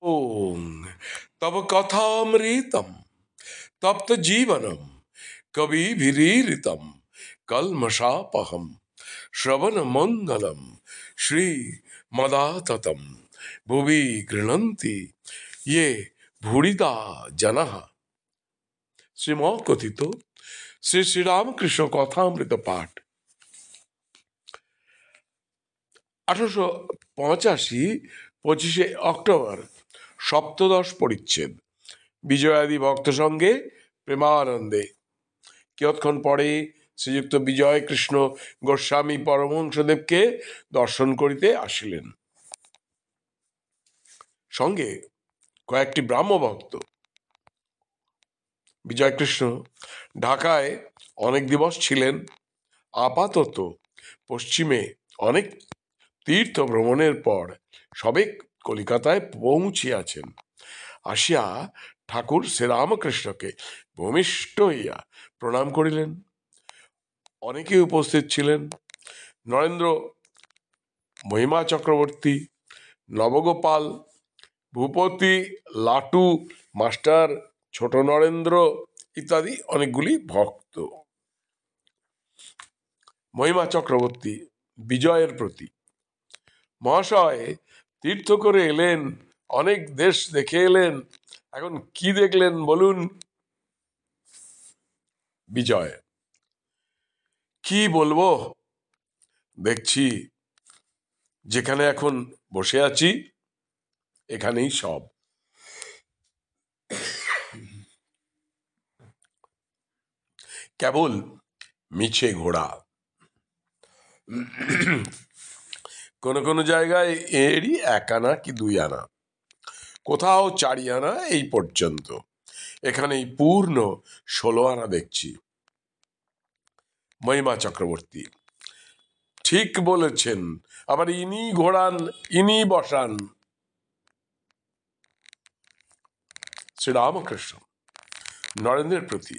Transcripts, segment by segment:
ओम तब कथामृतम तप्त जीवनम कविभिरीरितम कल्मषापहम श्रवण मंगलम श्री मदाततम भुवि गृह्णन्ति ये भूरिदा जनः। শ্রীমকথিত শ্রী শ্রীরামকৃষ্ণ কথামৃত পাঠ 1885 25শে অক্টোবর সপ্তদশ পরিচ্ছেদ বিজয়াদি ভক্ত সঙ্গে প্রেমানন্দে। কিয়ৎক্ষণ পরে শ্রীযুক্ত বিজয় কৃষ্ণ গোস্বামী পরমহংসদেবকে দর্শন করিতে আসিলেন, সঙ্গে কয়েকটি ব্রাহ্মভক্ত। বিজয়কৃষ্ণ ঢাকায় অনেক দিবস ছিলেন। আপাতত পশ্চিমে অনেক তীর্থ ভ্রমণের পর সবে কলিকাতায় পৌঁছিয়াছেন। আসিয়া ঠাকুর শ্রীরামকৃষ্ণকে ভূমিষ্ঠ হইয়া প্রণাম করিলেন। অনেকে উপস্থিত ছিলেন। নরেন্দ্র, মহিমা চক্রবর্তী, নবগোপাল, ভূপতি, লাটু মাস্টার, ছোট নরেন্দ্র ইত্যাদি অনেকগুলি ভক্ত। মহিমা চক্রবর্তী বিজয়ের প্রতি: মহাশয়, তীর্থ করে এলেন, অনেক দেশ দেখে এলেন, এখন কি দেখলেন বলুন? বিজয়: কি বলবো, দেখছি যেখানে এখন বসে আছি এখানেই সব। কেবল মিছে ঘোড়া। কোন কোন জায়গায় এরই 1 আনা কি 2 আনা, কোথাও 4 আনা, এই পর্যন্ত। এখানেই পূর্ণ 16 আনা দেখছি। মহিমা চক্রবর্তী: ঠিক বলেছেন, আবার ইনি ঘোড়ান, ইনি বসান। শ্রীরামকৃষ্ণ নরেন্দ্রের প্রতি: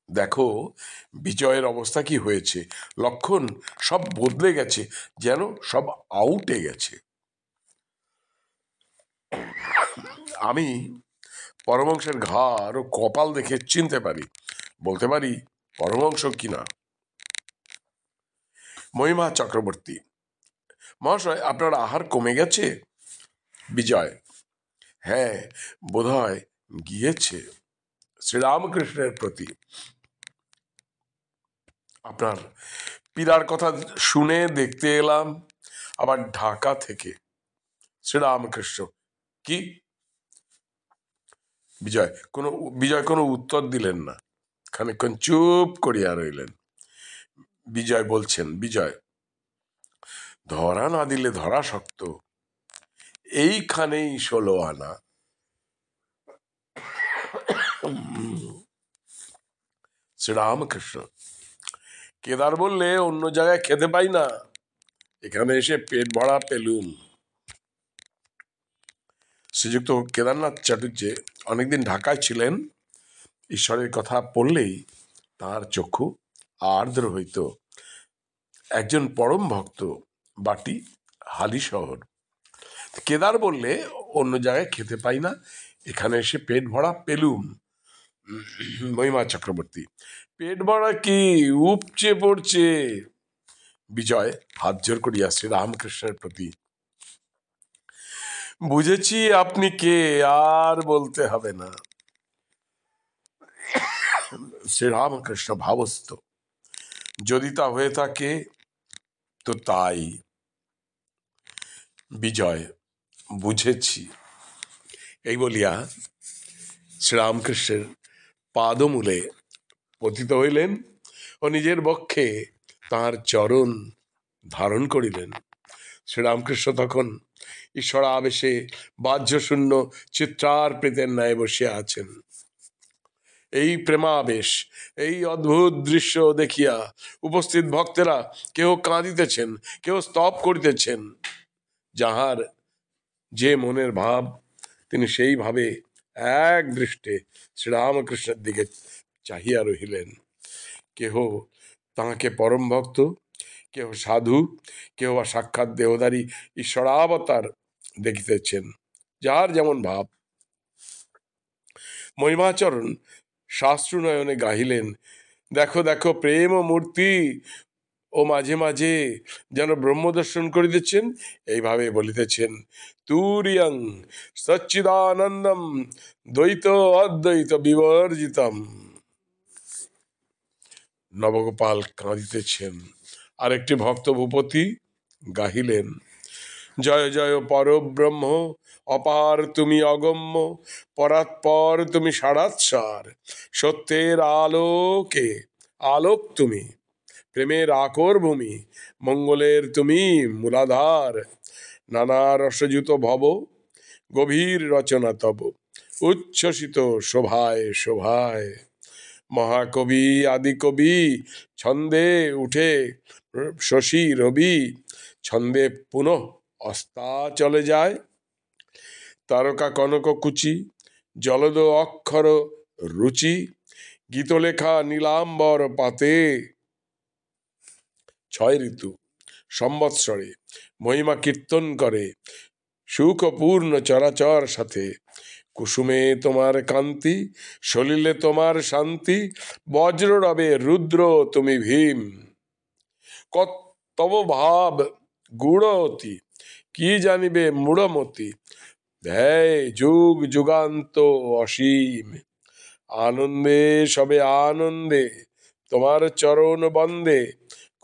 দেখো বিজয়ের অবস্থা কি হয়েছে, লক্ষণ সব বদলে গেছে, যেন সব আউটে গেছে। আমি পরমহংসের ঘাড় ও কপাল দেখে চিনতে পারি, বলতে পারি পরমহংস কিনা। মহিমা চক্রবর্তী: মহাশয়, আপনার আহার কমে গেছে? বিজয়: হ্যাঁ, বোধহয় গিয়েছে। শ্রীরামকৃষ্ণের প্রতি: আপনার পীড়ার কথা শুনে দেখতে এলাম, আবার ঢাকা থেকে। শ্রীরামকৃষ্ণ: কি? বিজয় কোনো উত্তর দিলেন না, খানিকক্ষণ চুপ করিয়া রইলেন। বিজয় বলছেন: বিজয়: ধরা না দিলে ধরা শক্ত, এইখানেই 16 আনা। শ্রীরামকৃষ্ণ: কেদার বললে অন্য জায়গায় খেতে পাই না, এখানে এসে পেট ভরা পেলুম। শ্রীযুক্ত কেদারনাথ চাটুর্যে অনেকদিন ঢাকায় ছিলেন। ঈশ্বরের কথা পড়লেই তাঁর চক্ষু আর্দ্র হইত। একজন পরম ভক্ত, বাটি হালি শহর। কেদার বললে অন্য জায়গায় খেতে পাই না, এখানে এসে পেট ভরা পেলুম। মহিমা চক্রবর্তী: পেট ভরা কি, উপচে পড়ছে। বিজয় হাত জোর করিয়া শ্রীরামকৃষ্ণের প্রতি: বুঝেছি আপনি কে, আর বলতে হবে না। শ্রীরামকৃষ্ণ ভাবস্থ: যদি তা হয়ে থাকে তো তাই। বিজয়: বুঝেছি। এই বলিয়া শ্রীরামকৃষ্ণের পাদমূলে পতিত হইলেন ও নিজের বক্ষে তাঁর চরণ ধারণ করিলেন। শ্রীরামকৃষ্ণ তখন ঈশ্বরাবেশে বাহ্যশূন্য চিত্রার্পিতের ন্যায় বসিয়া আছেন। এই প্রেমাবেশ, এই অদ্ভুত দৃশ্য দেখিয়া উপস্থিত ভক্তেরা কেউ কাঁদিতেছেন, কেউ স্তব করিতেছেন। যাহার যে মনের ভাব, তিনি সেইভাবে এক দৃষ্টে শ্রীরামকৃষ্ণের দিকে চাহিয়া রহিলেন। কেহ তাঁকে পরম ভক্ত, কেহ সাধু, কেহ বা সাক্ষাৎ দেহধারী ঈশ্বরাবতার দেখিতেছেন। যার যেমন ভাব। মহিমাচরণ শাস্ত্রনয়নে গাহিলেন, দেখো দেখো প্রেম ও মূর্তি, ও মাঝে মাঝে যেন ব্রহ্মদর্শন করিতেছেন। এইভাবে বলিতেছেন, তুরিয়ং সচ্চিদানন্দম দ্বৈত অদ্বৈত বিবর্জিতম। নবগোপাল কাঁদিতেছেন। আরেকটি ভক্ত ভূপতি গাহিলেন, জয় জয় পরব্রহ্ম, অপার তুমি অগম্য, পরাৎপর তুমি সারাৎসার, সত্যের আলোকে আলোক তুমি, প্রেমের আকর ভূমি, মঙ্গলের তুমি মূলাধার। নানা রসযুত ভব, গভীর রচনা তব, উচ্ছ্বসিত শোভায় শোভায়। মহাকবি আদিকবি, ছন্দে উঠে শশী রবি, ছন্দে পুনঃ অস্তা চলে যায়। তারকা কনক কুচি, জলদ অক্ষর রুচি, গীতলেখা নীলাম্বর পাতে। 6 ঋতু সম্বৎসরে মহিমা কীর্তন করে, সুখপূর্ণ চরাচর সাথে। কুসুমে তোমার কান্তি, সলিলে তোমার শান্তি, বজ্র রবে রুদ্র তুমি ভীম। তব ভাব গুড় অতি, কি জানিবে মূঢ়মতি, ধ্যায় যুগ যুগান্ত অসীম। আনন্দে সবে আনন্দে তোমার চরণ বন্দে,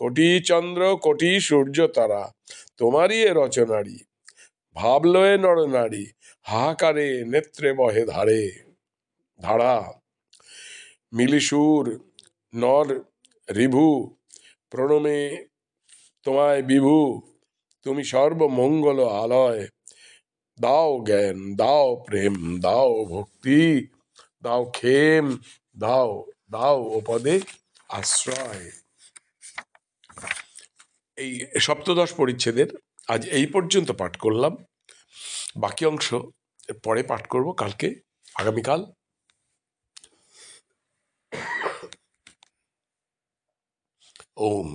কোটি চন্দ্র কোটি সূর্য তারা তোমারই এ রচনারি। ভাবলয়ে নরনারী, হাহাকারে নেত্রে বহে ধারে ধারা। মিলিসুর নর রিভু, প্রণমে তোমায় বিভু, তুমি সর্বমঙ্গল আলয়। দাও জ্ঞান, দাও প্রেম, দাও ভক্তি, দাও ক্ষেম, দাও দাও পদে আশ্রয়। এই সপ্তদশ পরিচ্ছেদের আজ এই পর্যন্ত পাঠ করলাম। বাকি অংশ পরে পাঠ করব কালকে, আগামীকাল। ওম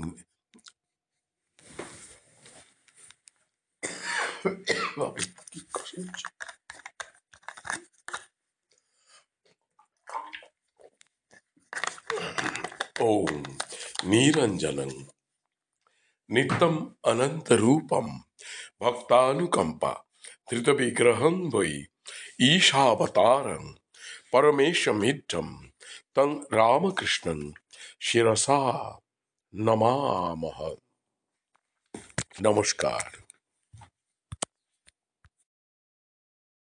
ওম নিরঞ্জনং নিত্যম অনন্ত রূপম ভক্তানুকম্পা ধৃত বিগ্রহং বৈ ঈশাবতারং পরমেশমিঢ্ঢম তং রামকৃষ্ণং শিরসা নমামহ। নমস্কার।